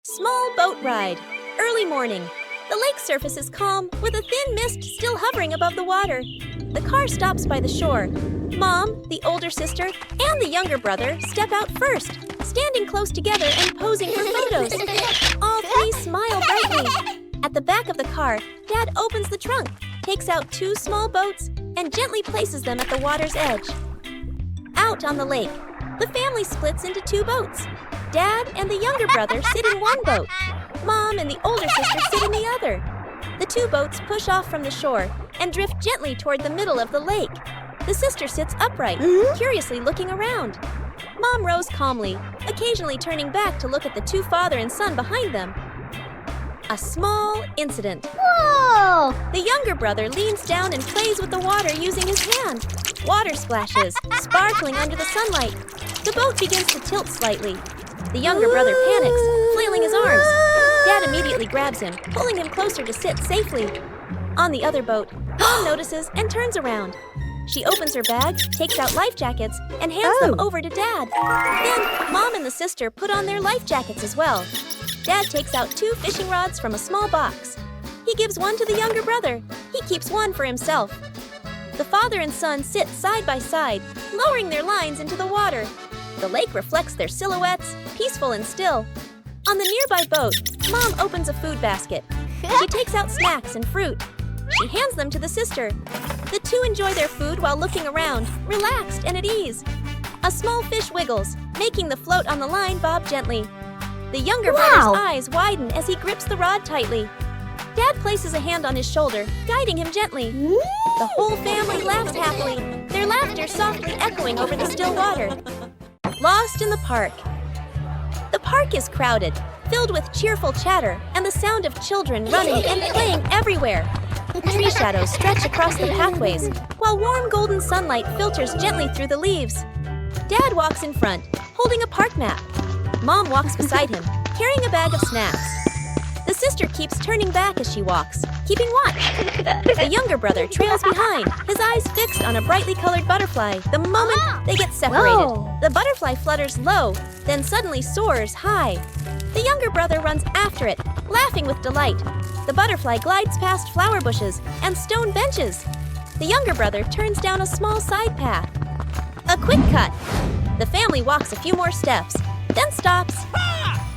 Small boat ride. Early morning. The lake surface is calm, with a thin mist still hovering above the water. The car stops by the shore. Mom, the older sister, and the younger brother step out first, standing close together and posing for photos. All three smile brightly. At the back of the car, Dad opens the trunk, takes out two small boats, and gently places them at the water's edge. Out on the lake, the family splits into two boats. Dad and the younger brother sit in one boat. Mom and the older sister sit in the other. The two boats push off from the shore and drift gently toward the middle of the lake. The sister sits upright, curiously looking around. Mom rows calmly, occasionally turning back to look at the two father and son behind them. A small incident. Whoa! The younger brother leans down and plays with the water using his hand. Water splashes, sparkling under the sunlight. The boat begins to tilt slightly. The younger brother panics, flailing his arms. Dad immediately grabs him, pulling him closer to sit safely. On the other boat, Mom notices and turns around. She opens her bag, takes out life jackets, and hands them over to Dad. Then, Mom and the sister put on their life jackets as well. Dad takes out two fishing rods from a small box. He gives one to the younger brother. He keeps one for himself. The father and son sit side by side, lowering their lines into the water. The lake reflects their silhouettes, peaceful and still. On the nearby boat, Mom opens a food basket. She takes out snacks and fruit. She hands them to the sister. The two enjoy their food while looking around, relaxed and at ease. A small fish wiggles, making the float on the line bob gently. The younger brother's eyes widen as he grips the rod tightly. Dad places a hand on his shoulder, guiding him gently. The whole family laughs happily, their laughter softly echoing over the still water. Lost in the park. The park is crowded, filled with cheerful chatter and the sound of children running and playing everywhere. Tree shadows stretch across the pathways, while warm golden sunlight filters gently through the leaves. Dad walks in front, holding a park map. Mom walks beside him, carrying a bag of snacks. The sister keeps turning back as she walks, keeping watch. The younger brother trails behind, his eyes fixed on a brightly colored butterfly the moment they get separated. Whoa. The butterfly flutters low, then suddenly soars high. The younger brother runs after it, laughing with delight. The butterfly glides past flower bushes and stone benches. The younger brother turns down a small side path. A quick cut. The family walks a few more steps, then stops.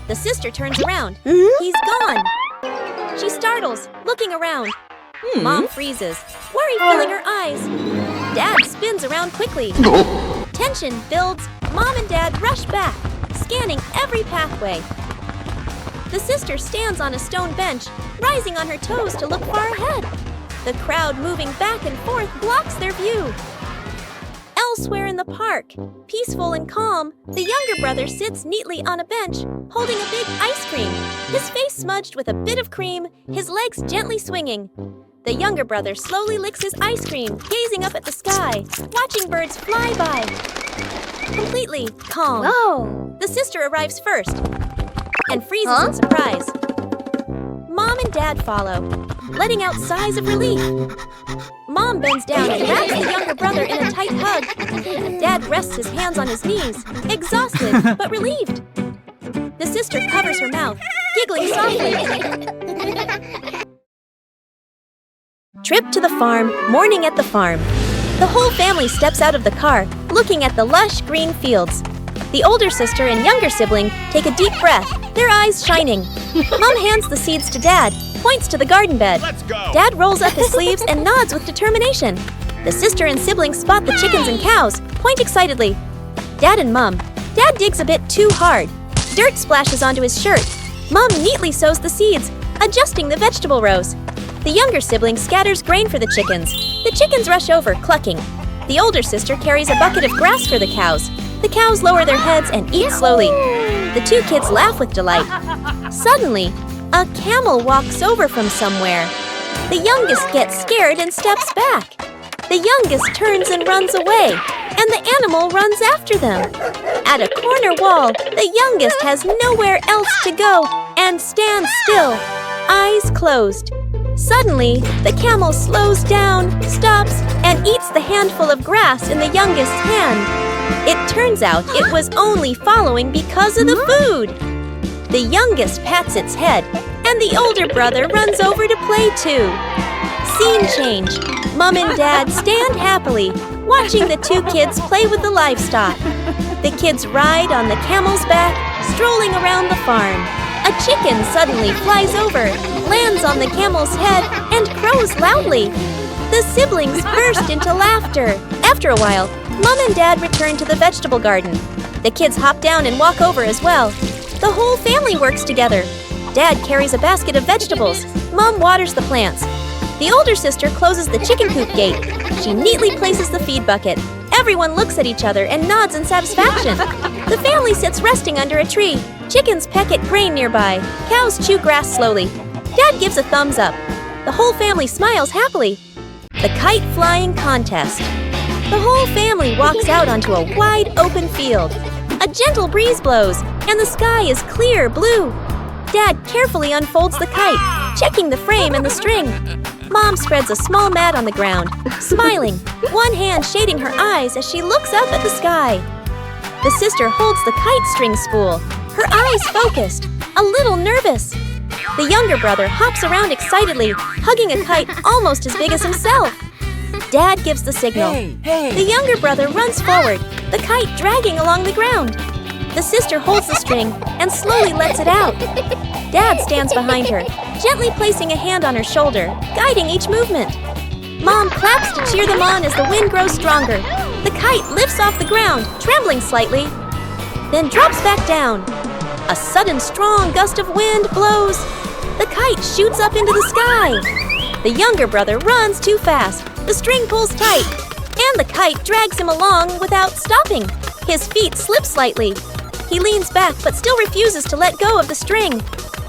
The sister turns around. He's gone. She startles, looking around. Mom freezes, worry filling her eyes. Dad spins around quickly. Tension builds. Mom and Dad rush back, scanning every pathway. The sister stands on a stone bench, rising on her toes to look far ahead. The crowd moving back and forth blocks their view. Elsewhere in the park, peaceful and calm, the younger brother sits neatly on a bench, holding a big ice cream, his face smudged with a bit of cream, his legs gently swinging. The younger brother slowly licks his ice cream, gazing up at the sky, watching birds fly by. Completely calm. Whoa! The sister arrives first and freezes in surprise. Mom and Dad follow, letting out sighs of relief. Mom bends down and wraps the younger brother in a tight hug. Dad rests his hands on his knees, exhausted but relieved. The sister covers her mouth, giggling softly. Trip to the farm, morning at the farm. The whole family steps out of the car, looking at the lush green fields. The older sister and younger sibling take a deep breath, their eyes shining. Mom hands the seeds to Dad, points to the garden bed. Let's go! Dad rolls up his sleeves and nods with determination. The sister and siblings spot the chickens and cows, point excitedly. Dad and Mom. Dad digs a bit too hard. Dirt splashes onto his shirt. Mom neatly sows the seeds, adjusting the vegetable rows. The younger sibling scatters grain for the chickens. The chickens rush over, clucking. The older sister carries a bucket of grass for the cows. The cows lower their heads and eat slowly. The two kids laugh with delight. Suddenly, a camel walks over from somewhere. The youngest gets scared and steps back. The youngest turns and runs away, and the animal runs after them. At a corner wall, the youngest has nowhere else to go and stands still, eyes closed. Suddenly, the camel slows down, stops, and eats the handful of grass in the youngest's hand. It turns out it was only following because of the food. The youngest pats its head, and the older brother runs over to play too. Scene change. Mom and Dad stand happily, watching the two kids play with the livestock. The kids ride on the camel's back, strolling around the farm. A chicken suddenly flies over, lands on the camel's head, and crows loudly. The siblings burst into laughter. After a while, Mom and Dad return to the vegetable garden. The kids hop down and walk over as well. The whole family works together. Dad carries a basket of vegetables. Mom waters the plants. The older sister closes the chicken coop gate. She neatly places the feed bucket. Everyone looks at each other and nods in satisfaction. The family sits resting under a tree. Chickens peck at grain nearby. Cows chew grass slowly. Dad gives a thumbs up. The whole family smiles happily. The kite flying contest. The whole family walks out onto a wide open field. A gentle breeze blows, and the sky is clear blue. Dad carefully unfolds the kite, checking the frame and the string. Mom spreads a small mat on the ground, smiling, one hand shading her eyes as she looks up at the sky. The sister holds the kite string spool, her eyes focused, a little nervous. The younger brother hops around excitedly, hugging a kite almost as big as himself. Dad gives the signal. Hey. The younger brother runs forward, the kite dragging along the ground. The sister holds the string and slowly lets it out. Dad stands behind her, gently placing a hand on her shoulder, guiding each movement. Mom claps to cheer them on as the wind grows stronger. The kite lifts off the ground, trembling slightly, then drops back down. A sudden strong gust of wind blows. The kite shoots up into the sky. The younger brother runs too fast. The string pulls tight, and the kite drags him along without stopping. His feet slip slightly. He leans back but still refuses to let go of the string.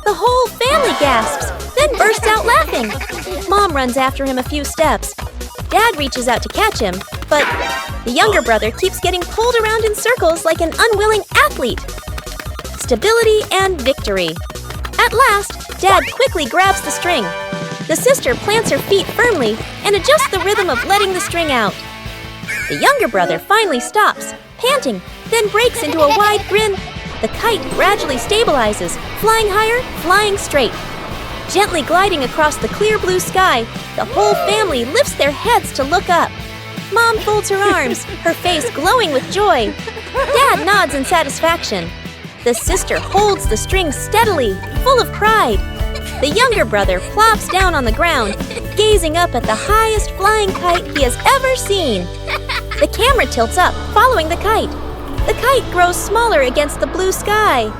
The whole family gasps, then bursts out laughing. Mom runs after him a few steps. Dad reaches out to catch him, but the younger brother keeps getting pulled around in circles like an unwilling athlete. Stability and victory. At last, Dad quickly grabs the string. The sister plants her feet firmly and adjusts the rhythm of letting the string out. The younger brother finally stops, panting, then breaks into a wide grin. The kite gradually stabilizes, flying higher, flying straight. Gently gliding across the clear blue sky, the whole family lifts their heads to look up. Mom folds her arms, her face glowing with joy. Dad nods in satisfaction. The sister holds the string steadily, full of pride. The younger brother plops down on the ground, gazing up at the highest flying kite he has ever seen. The camera tilts up, following the kite. The kite grows smaller against the blue sky.